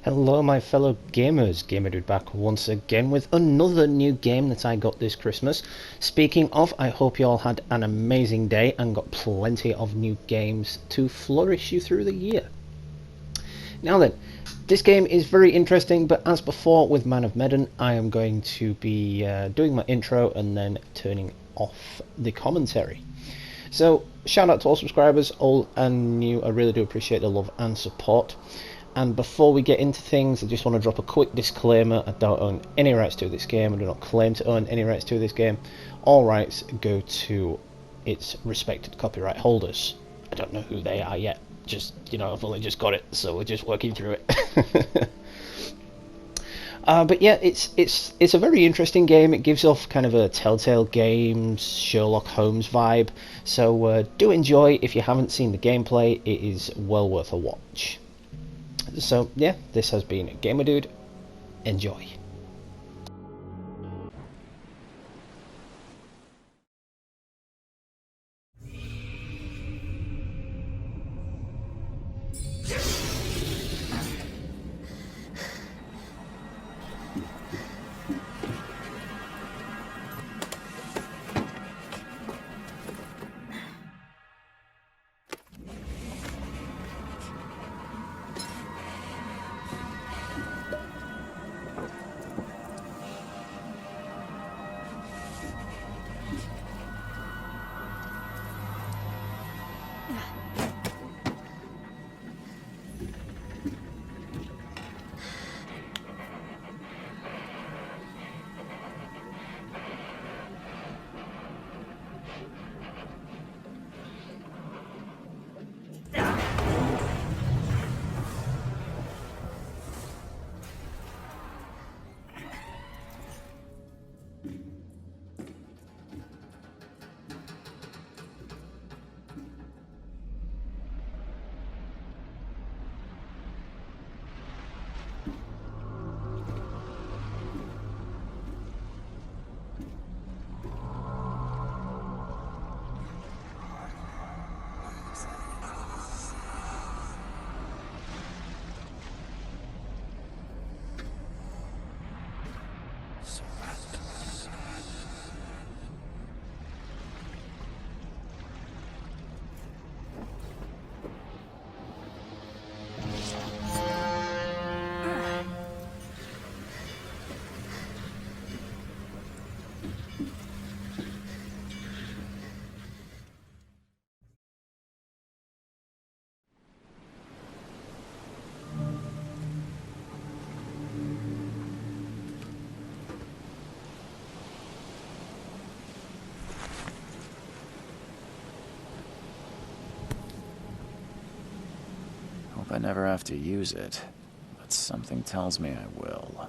Hello my fellow gamers, GamerDude back once again with another new game that I got this Christmas. Speaking of, I hope you all had an amazing day and got plenty of new games to flourish you through the year. Now then, this game is very interesting, but as before with Man of Medan, I am going to be doing my intro and then turning off the commentary. So, shout out to all subscribers, old and new, I really do appreciate the love and support. And before we get into things, I just want to drop a quick disclaimer. I don't own any rights to this game. I do not claim to own any rights to this game. All rights go to its respected copyright holders. I don't know who they are yet. Just, I've only just got it, so we're just working through it. But yeah, it's a very interesting game. It gives off kind of a Telltale Games, Sherlock Holmes vibe. So do enjoy. If you haven't seen the gameplay, it is well worth a watch. So yeah, this has been GamerDude. Enjoy. Hope I never have to use it, but something tells me I will.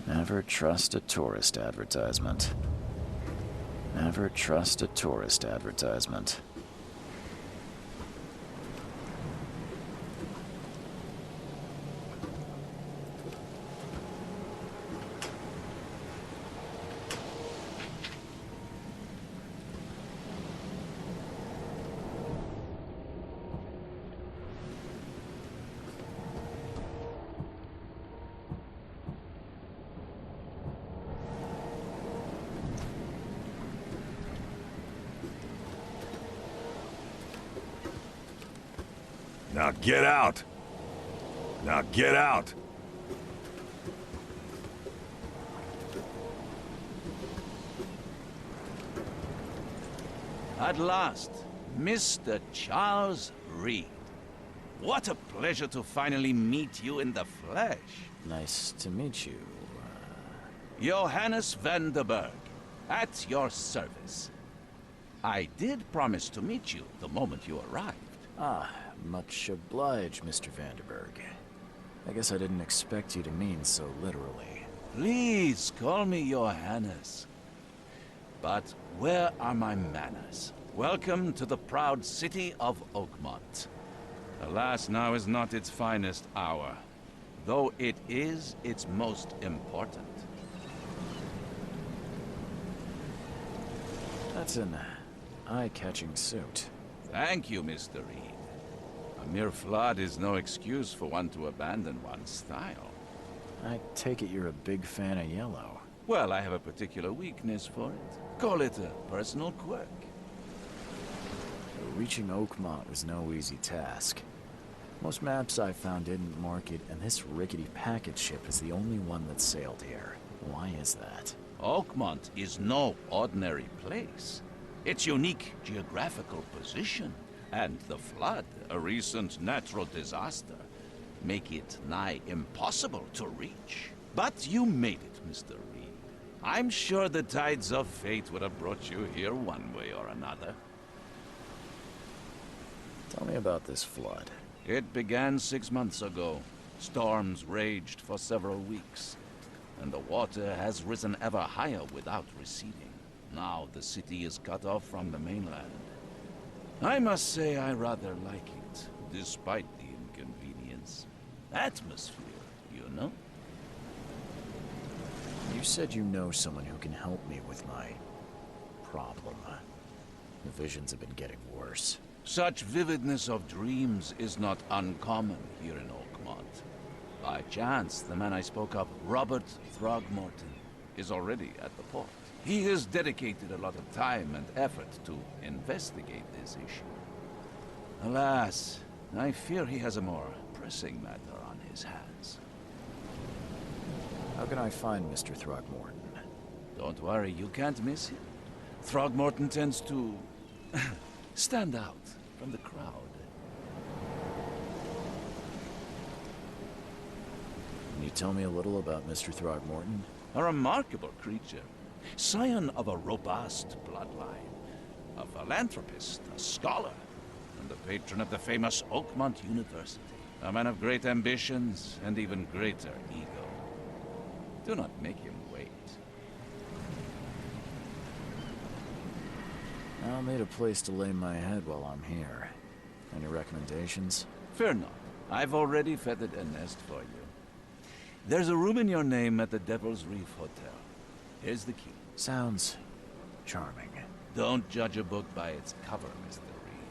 Never trust a tourist advertisement. Never trust a tourist advertisement. Now get out! Now get out! At last, Mr. Charles Reed. What a pleasure to finally meet you in the flesh. Nice to meet you. Johannes van der Berg, at your service. I did promise to meet you the moment you arrived. Ah, much obliged, Mr. Vanderberg. I guess I didn't expect you to mean so literally. Please call me Johannes. But where are my manners? Welcome to the proud city of Oakmont. Alas, now is not its finest hour, though it is its most important. That's an eye-catching suit. Thank you, Mr. Reed. A mere flood is no excuse for one to abandon one's style. I take it you're a big fan of yellow. Well, I have a particular weakness for it. Call it a personal quirk. Reaching Oakmont was no easy task. Most maps I found didn't mark it, and this rickety packet ship is the only one that sailed here. Why is that? Oakmont is no ordinary place. Its unique geographical position and the flood, a recent natural disaster, make it nigh impossible to reach. But you made it, Mr. Reed. I'm sure the tides of fate would have brought you here one way or another. Tell me about this flood. It began 6 months ago. Storms raged for several weeks, and the water has risen ever higher without receding. Now the city is cut off from the mainland. I must say I rather like it, despite the inconvenience. Atmosphere, you know? You said you know someone who can help me with my problem. The visions have been getting worse. Such vividness of dreams is not uncommon here in Oakmont. By chance, the man I spoke of, Robert Throgmorton, is already at the port. He has dedicated a lot of time and effort to investigate this issue. Alas, I fear he has a more pressing matter on his hands. How can I find Mr. Throgmorton? Don't worry, you can't miss him. Throgmorton tends to stand out from the crowd. Can you tell me a little about Mr. Throgmorton? A remarkable creature. Scion of a robust bloodline. A philanthropist, a scholar, and the patron of the famous Oakmont University. A man of great ambitions and even greater ego. Do not make him wait. I'll need a place to lay my head while I'm here. Any recommendations? Fear not. I've already feathered a nest for you. There's a room in your name at the Devil's Reef Hotel. Here's the key. Sounds charming. Don't judge a book by its cover, Mr. Reed.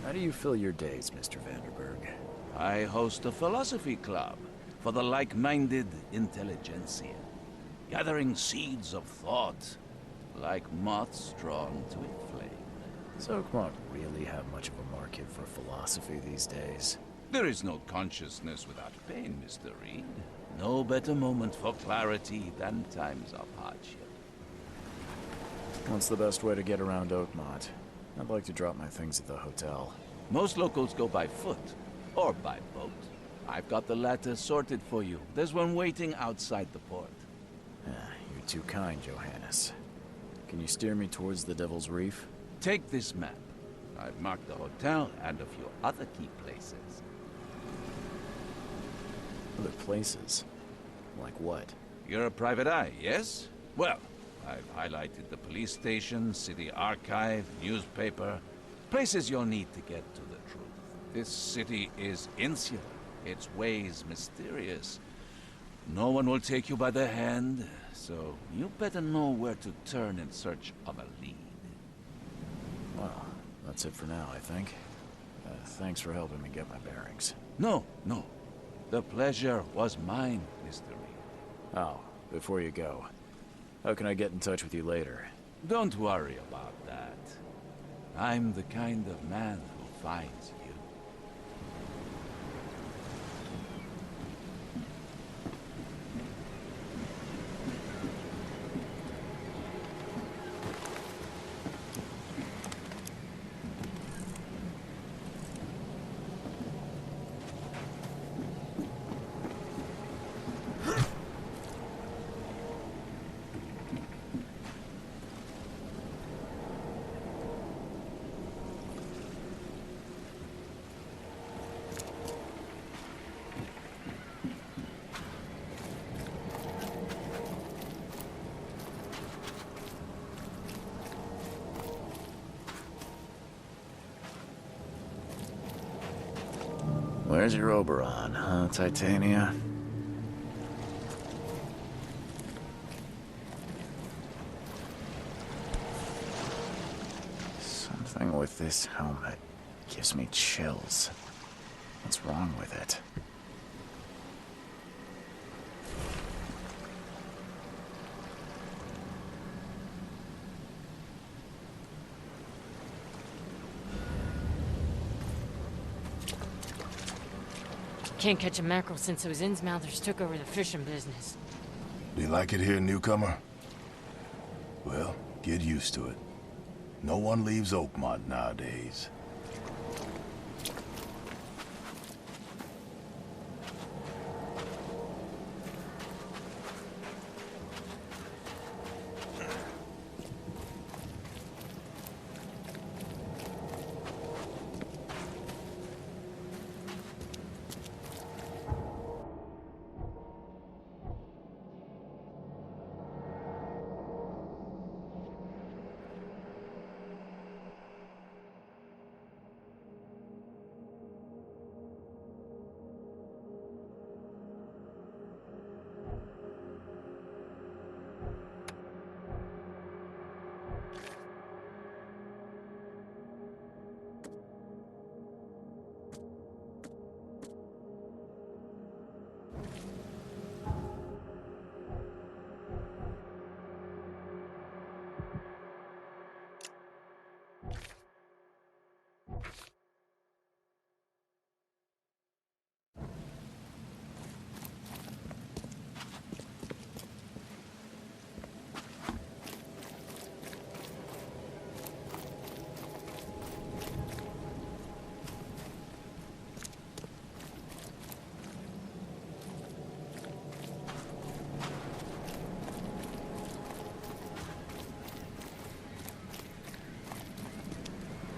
How do you fill your days, Mr. Vanderberg? I host a philosophy club for the like-minded intelligentsia, gathering seeds of thought like moths drawn to a flame. Does Oakmont really have much of a market for philosophy these days? There is no consciousness without pain, Mr. Reed. No better moment for clarity than times of hardship. What's the best way to get around Oakmont? I'd like to drop my things at the hotel. Most locals go by foot, or by boat. I've got the latter sorted for you. There's one waiting outside the port. You're too kind, Johannes. Can you steer me towards the Devil's Reef? Take this map. I've marked the hotel and a few other key places. Other places? Like what? You're a private eye, yes? Well, I've highlighted the police station, city archive, newspaper, places you'll need to get to the truth. This city is insular, its ways mysterious. No one will take you by the hand, so you better know where to turn in search of a lead. Well, that's it for now, I think. Thanks for helping me get my bearings. No. The pleasure was mine, Mr. Reed. Oh, before you go, how can I get in touch with you later? Don't worry about that. I'm the kind of man who finds you. Where's your Oberon, huh, Titania? Something with this helmet gives me chills. What's wrong with it? Can't catch a mackerel since those Innsmouthers took over the fishing business. Do you like it here, newcomer? Well, get used to it. No one leaves Oakmont nowadays.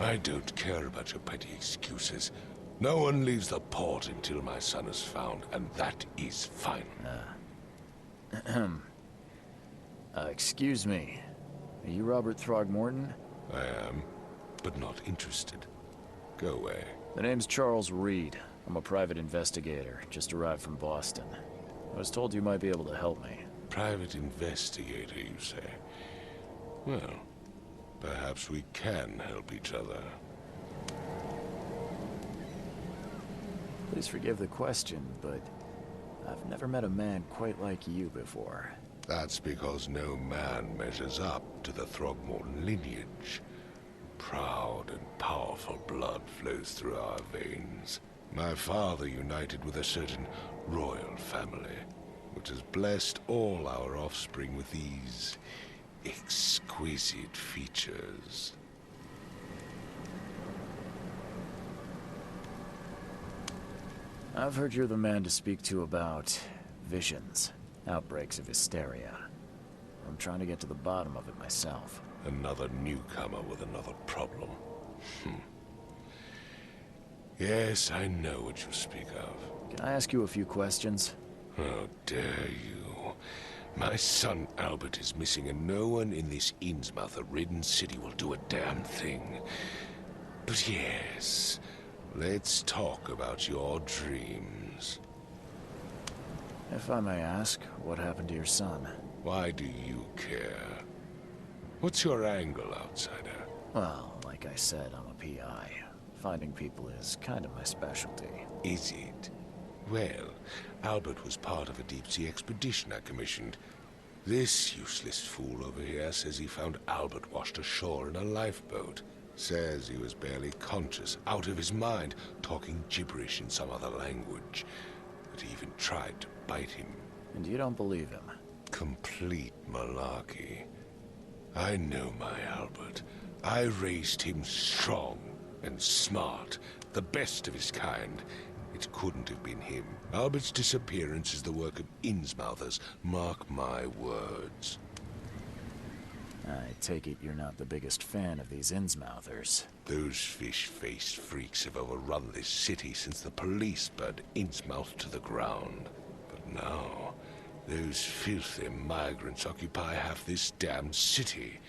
I don't care about your petty excuses. No one leaves the port until my son is found, and that is fine. Excuse me. Are you Robert Throgmorton? I am, but not interested. Go away. The name's Charles Reed. I'm a private investigator, just arrived from Boston. I was told you might be able to help me. Private investigator, you say? Well, perhaps we can help each other. Please forgive the question, but I've never met a man quite like you before. That's because no man measures up to the Throgmorton lineage. Proud and powerful blood flows through our veins. My father united with a certain royal family, which has blessed all our offspring with these exquisite features. I've heard you're the man to speak to about visions, outbreaks of hysteria. I'm trying to get to the bottom of it myself. Another newcomer with another problem. Yes, I know what you speak of. Can I ask you a few questions? How dare you? My son Albert is missing, and no one in this Innsmouther-ridden city will do a damn thing. But yes, let's talk about your dreams. If I may ask, what happened to your son? Why do you care? What's your angle, outsider? Well, like I said, I'm a PI. Finding people is kind of my specialty. Is it? Well, Albert was part of a deep-sea expedition I commissioned. This useless fool over here says he found Albert washed ashore in a lifeboat. Says he was barely conscious, out of his mind, talking gibberish in some other language. That he even tried to bite him. And you don't believe him? Complete malarkey. I know my Albert. I raised him strong and smart, the best of his kind. It couldn't have been him. Albert's disappearance is the work of Innsmouthers, mark my words. I take it you're not the biggest fan of these Innsmouthers. Those fish-faced freaks have overrun this city since the police burned Innsmouth to the ground. But now, those filthy migrants occupy half this damned city.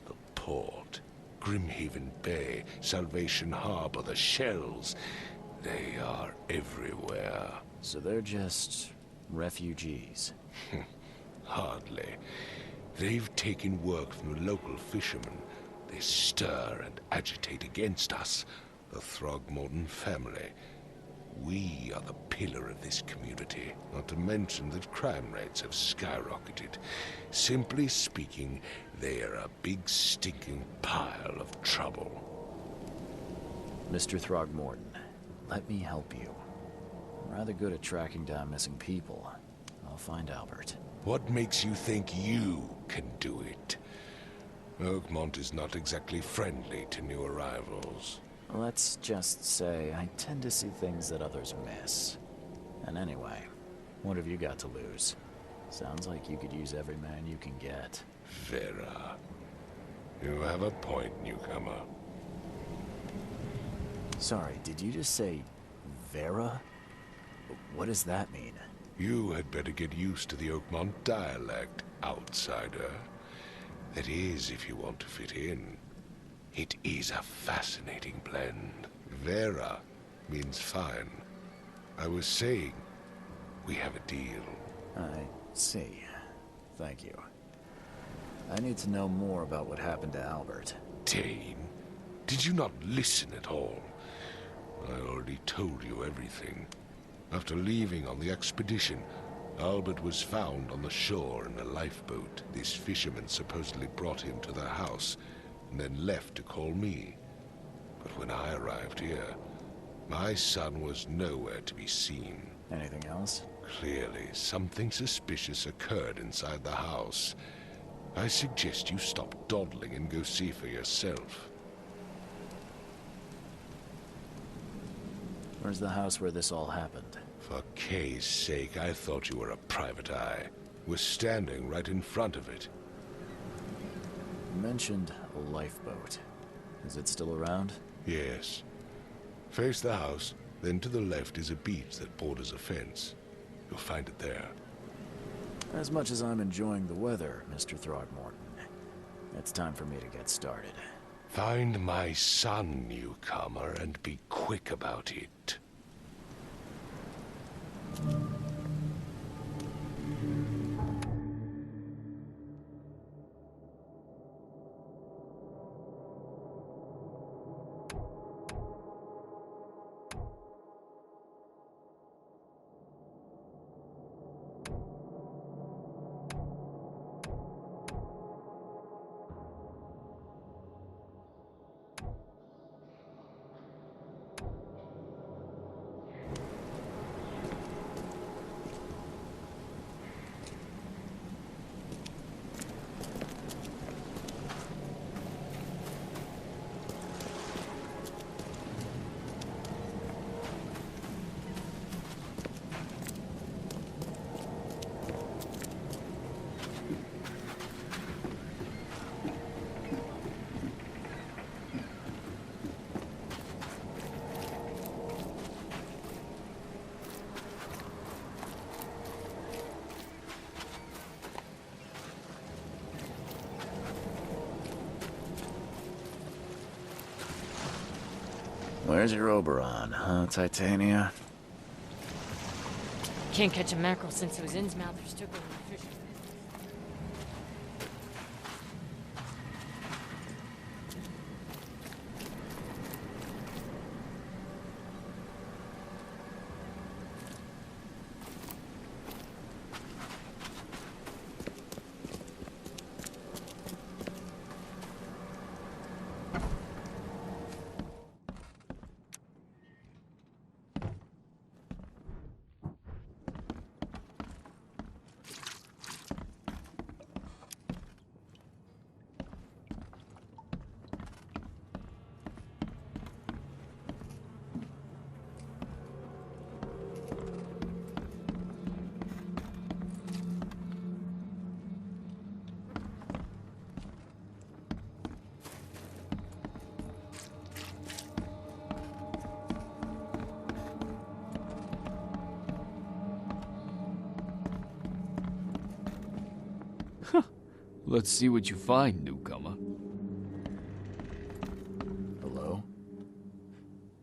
The port, Grimhaven Bay, Salvation Harbor, the Shells. They are everywhere. So they're just refugees? Hardly. They've taken work from the local fishermen. they stir and agitate against us, the Throgmorton family. We are the pillar of this community, not to mention that crime rates have skyrocketed. Simply speaking, they are a big stinking pile of trouble. Mr. Throgmorton, let me help you. I'm rather good at tracking down missing people. I'll find Albert. What makes you think you can do it? Oakmont is not exactly friendly to new arrivals. Let's just say I tend to see things that others miss. And anyway, what have you got to lose? Sounds like you could use every man you can get. Vera. You have a point, newcomer. Sorry, did you just say Vera? What does that mean? You had better get used to the Oakmont dialect, outsider. That is, if you want to fit in. It is a fascinating blend. Vera means fine. I was saying, we have a deal. I see. Thank you. I need to know more about what happened to Albert. Dane, did you not listen at all? I already told you everything. After leaving on the expedition, Albert was found on the shore in a lifeboat. This fisherman supposedly brought him to their house, and then left to call me. But when I arrived here, my son was nowhere to be seen. Anything else? Clearly, something suspicious occurred inside the house. I suggest you stop dawdling and go see for yourself. Where's the house where this all happened? For Kay's sake, I thought you were a private eye. We're standing right in front of it. You mentioned a lifeboat. Is it still around? Yes. Face the house, then to the left is a beach that borders a fence. You'll find it there. As much as I'm enjoying the weather, Mr. Throgmorton, it's time for me to get started. Find my son, newcomer, and be quick about it. Where's your Oberon, huh, Titania? Can't catch a mackerel since those Innsmouthers took over the fishing. Let's see what you find, newcomer. Hello?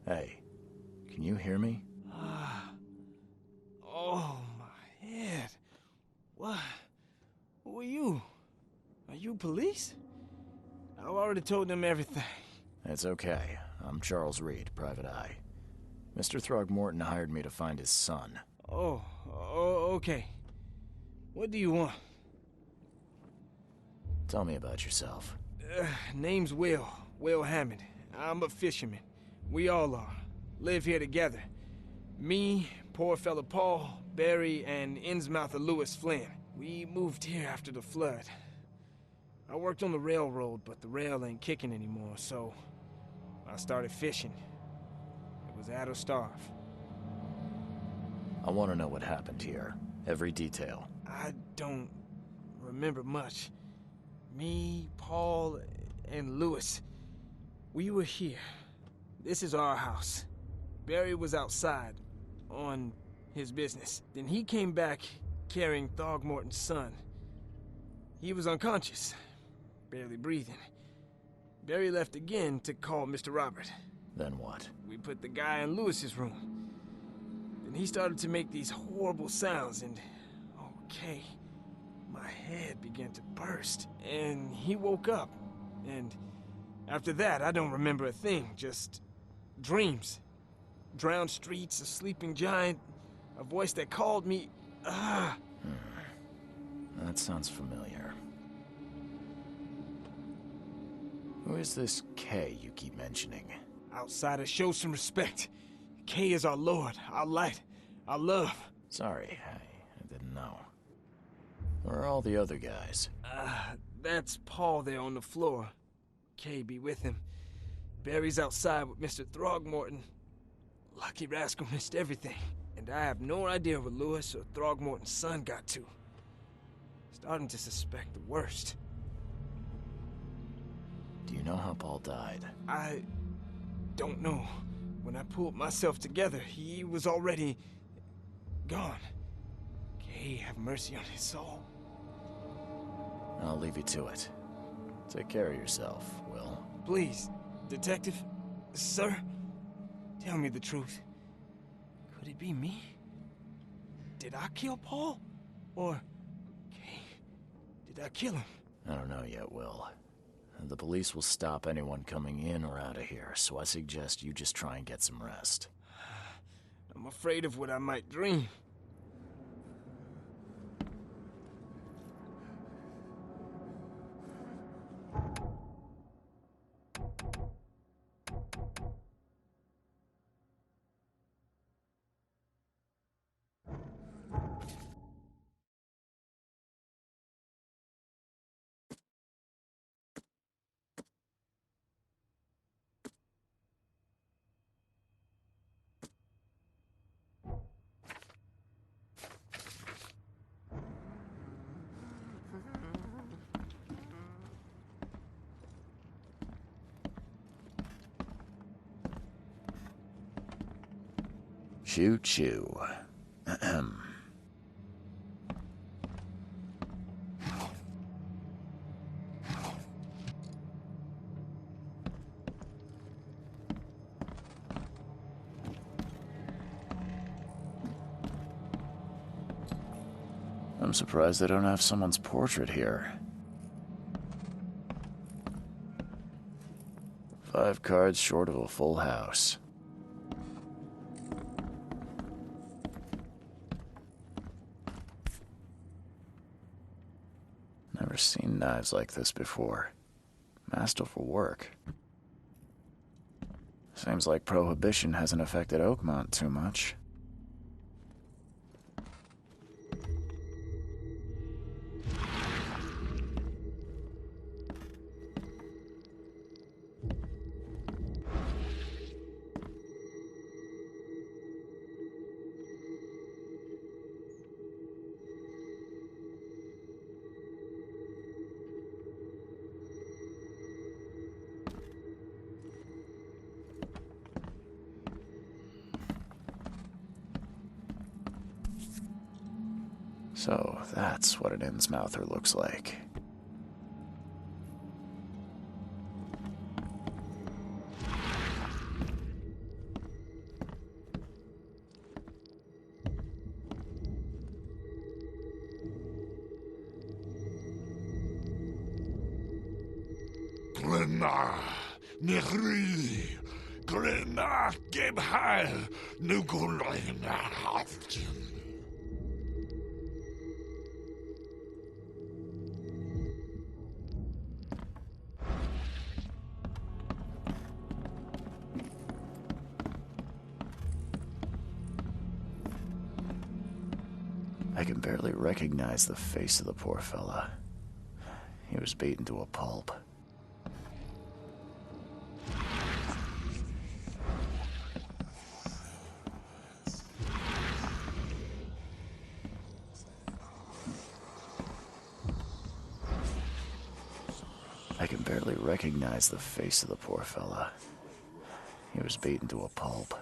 Hey, can you hear me? Oh, my head. What? Who are you? Are you police? I've already told them everything. It's okay. I'm Charles Reed, Private Eye. Mr. Throgmorton hired me to find his son. Oh, okay. What do you want? Tell me about yourself. Name's Will Hammond. I'm a fisherman. We all are. Live here together. Me, poor fella Paul, Barry, and Innsmouther Lewis Flynn. We moved here after the flood. I worked on the railroad, but the rail ain't kicking anymore, so I started fishing. It was at or starve. I want to know what happened here. Every detail. I don't remember much. Me, Paul, and Lewis, we were here. This is our house. Barry was outside, on his business. Then he came back carrying Throgmorton's son. He was unconscious, barely breathing. Barry left again to call Mr. Robert. Then what? We put the guy in Lewis's room. Then he started to make these horrible sounds and... okay, my head began to burst. And he woke up. And after that, I don't remember a thing, just dreams. Drowned streets, a sleeping giant, a voice that called me... That sounds familiar. Who is this K you keep mentioning? Outsider, show some respect. K is our lord, our light, our love. Sorry, I didn't know. Where are all the other guys? That's Paul there on the floor. K be with him. Barry's outside with Mr. Throgmorton. Lucky rascal missed everything. And I have no idea where Lewis or Throgmorton's son got to. Starting to suspect the worst. Do you know how Paul died? I don't know. When I pulled myself together, he was already gone. Kay, have mercy on his soul. I'll leave you to it. Take care of yourself, Will. Please, Detective, sir, tell me the truth. Could it be me? Did I kill Paul? Or, Kay, did I kill him? I don't know yet, Will. The police will stop anyone coming in or out of here, so I suggest you just try and get some rest. I'm afraid of what I might dream. Choo-choo. Ahem. I'm surprised they don't have someone's portrait here. 5 cards short of a full house. Never seen knives like this before. Masterful work. Seems like Prohibition hasn't affected Oakmont too much. So, that's what an Innsmouther looks like. Glenna, Nehri, Glenna, Gebheil, Nugulina, Haftin. I can barely recognize the face of the poor fella. He was beaten to a pulp. I can barely recognize the face of the poor fella. He was beaten to a pulp.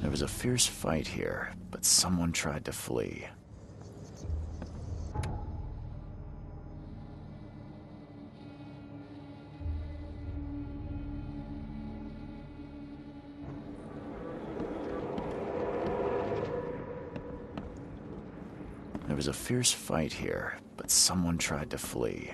There was a fierce fight here, but someone tried to flee. There was a fierce fight here, but someone tried to flee.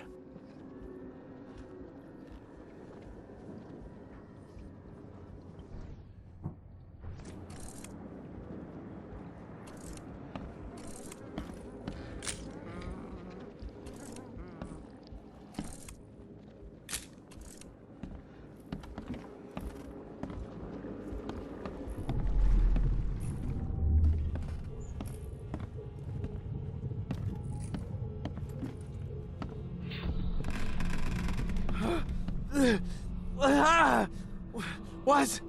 What's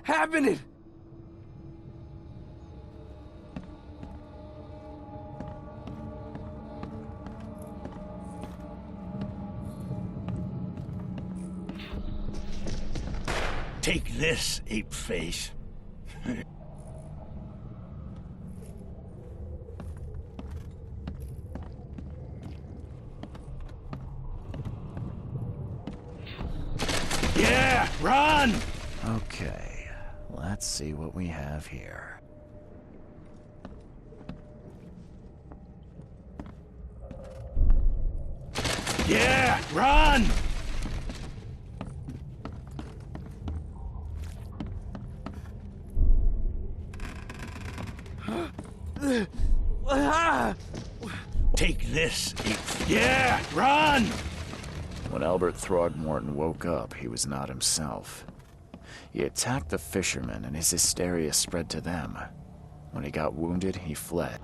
happening? Take this, ape face. Yeah, run! Okay, let's see what we have here. Yeah, run! Take this, ape. Yeah, run! When Albert Throgmorton woke up, he was not himself. He attacked the fishermen, and his hysteria spread to them. When he got wounded, he fled.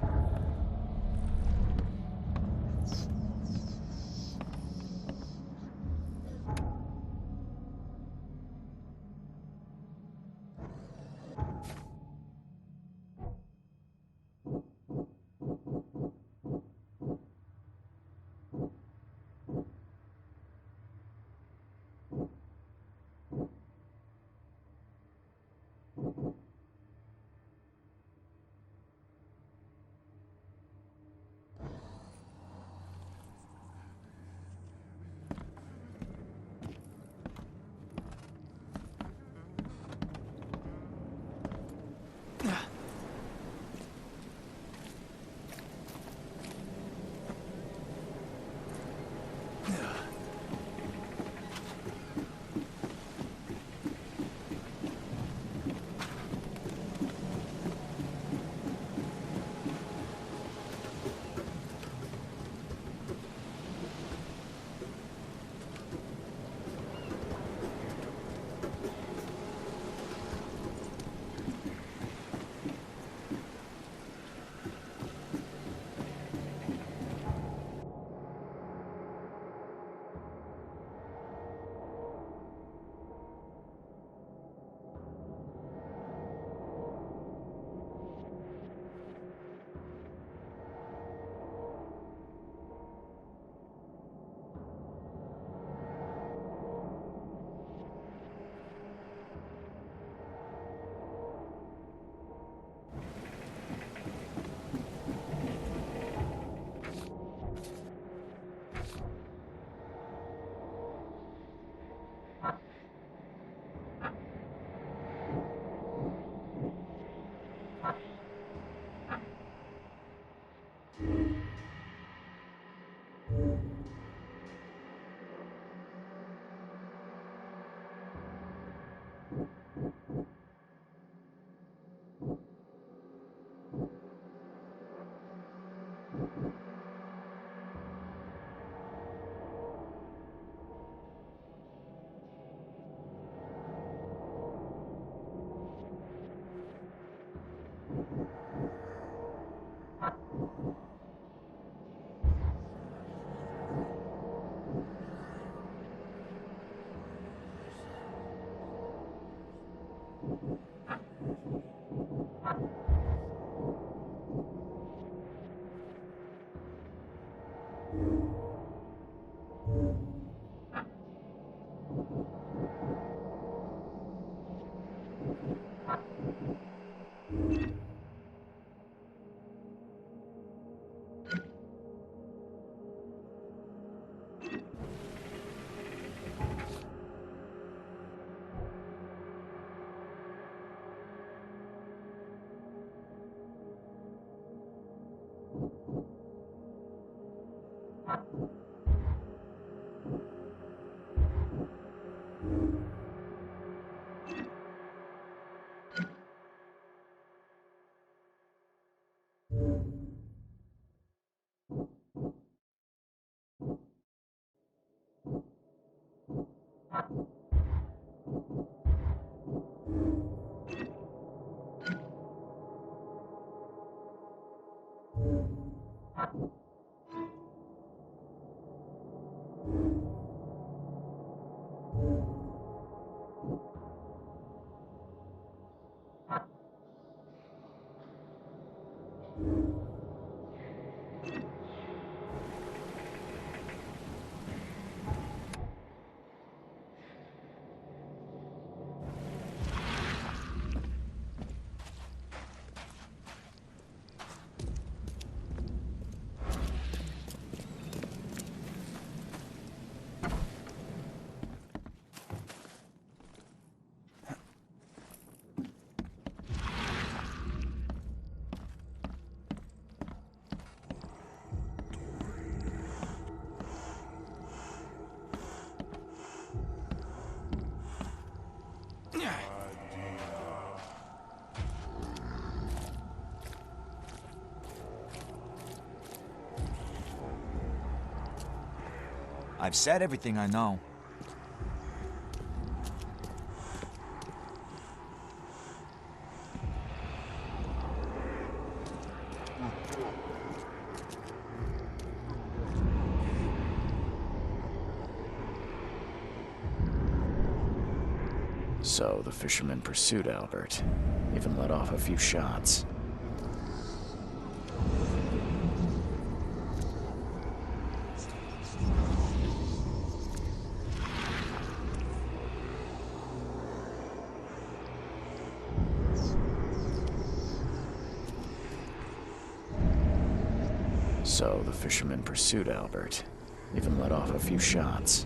I've said everything I know. So the fisherman pursued Albert, even let off a few shots. So the fisherman pursued Albert, even let off a few shots.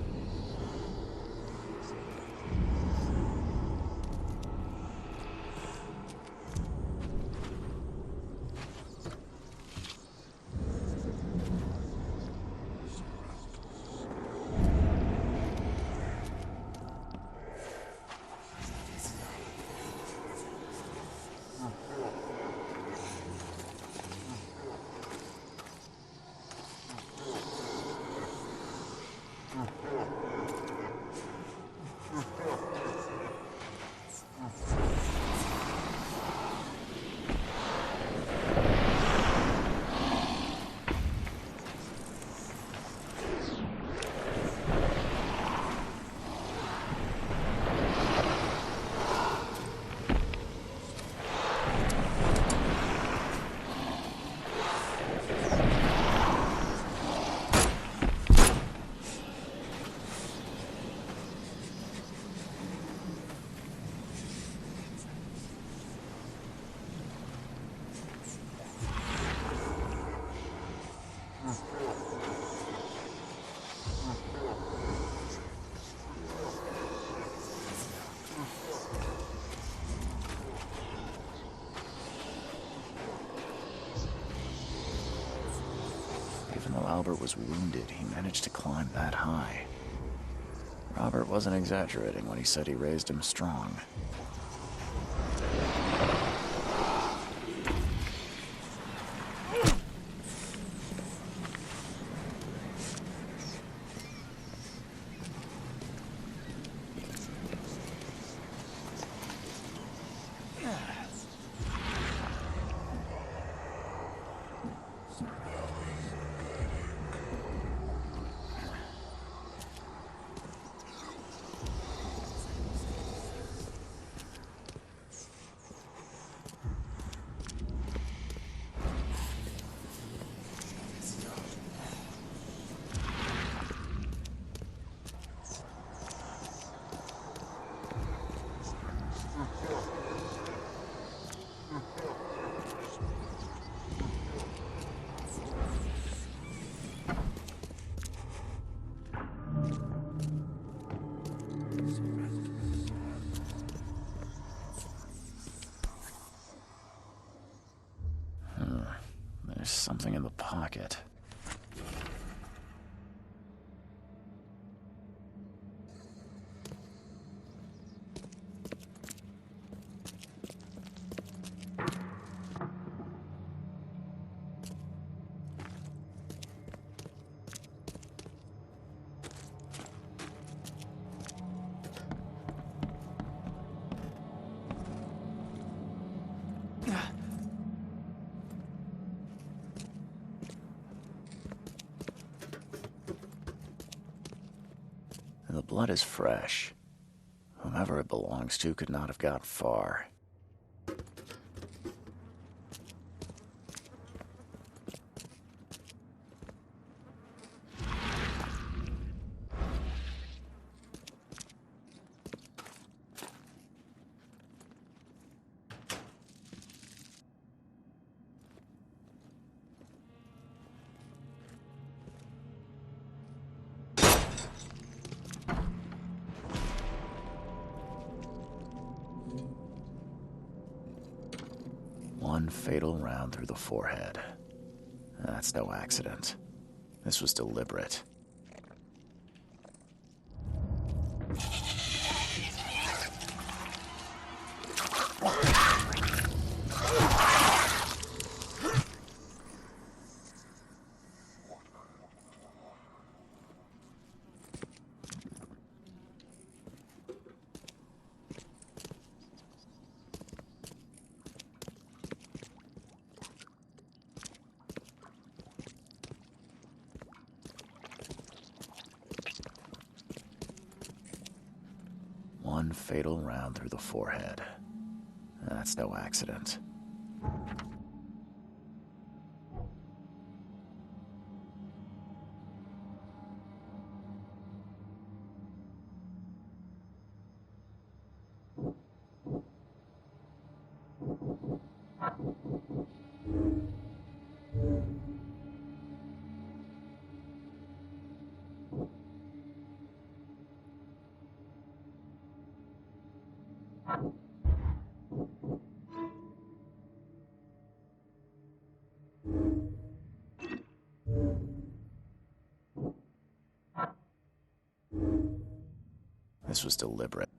Even though Albert was wounded, he managed to climb that high. Robert wasn't exaggerating when he said he raised him strong. There's something in the pocket. The blood is fresh. Whomever it belongs to could not have got far. One fatal round through the forehead. That's no accident. This was deliberate. One fatal round through the forehead. That's no accident. This was deliberate.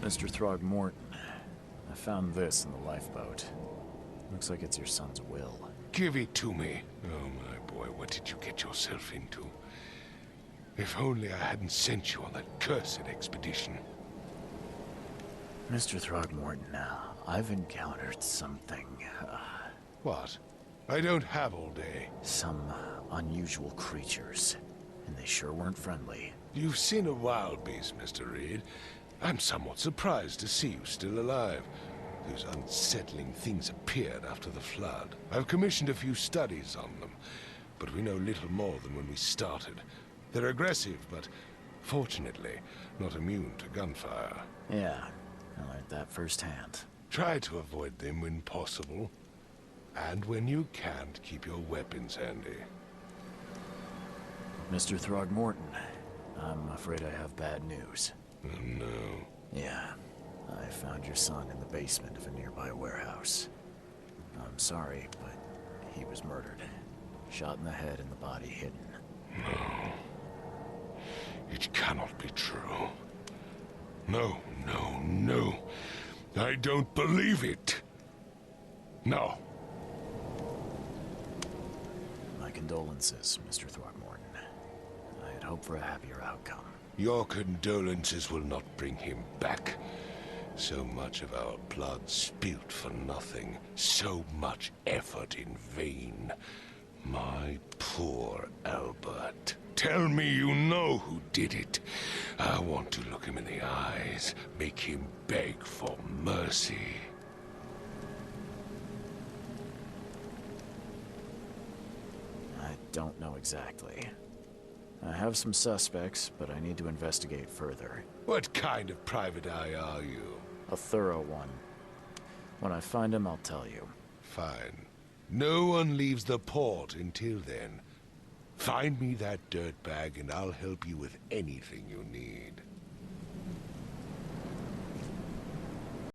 Mr. Throgmorton, I found this in the lifeboat. Looks like it's your son's will. Give it to me. Oh, my boy, what did you get yourself into? If only I hadn't sent you on that cursed expedition. Mr. Throgmorton, I've encountered something. What? I don't have all day. Some unusual creatures. And they sure weren't friendly. You've seen a wild beast, Mr. Reed. I'm somewhat surprised to see you still alive. Those unsettling things appeared after the flood. I've commissioned a few studies on them, but we know little more than when we started. They're aggressive, but fortunately, not immune to gunfire. Yeah, I learned that firsthand. Try to avoid them when possible. And when you can't, keep your weapons handy. Mr. Throgmorton, I'm afraid I have bad news. Oh, no. Yeah, I found your son in the basement of a nearby warehouse. I'm sorry, but he was murdered. Shot in the head and the body hidden. No. It cannot be true. No, no, no. I don't believe it. No. condolences, Mr. Throckmorton. I had hoped for a happier outcome. Your condolences will not bring him back. So much of our blood spilt for nothing. So much effort in vain. My poor Albert. Tell me you know who did it. I want to look him in the eyes, make him beg for mercy. I don't know exactly. I have some suspects, but I need to investigate further. What kind of private eye are you? A thorough one. When I find him, I'll tell you. Fine. No one leaves the port until then. Find me that dirtbag and I'll help you with anything you need.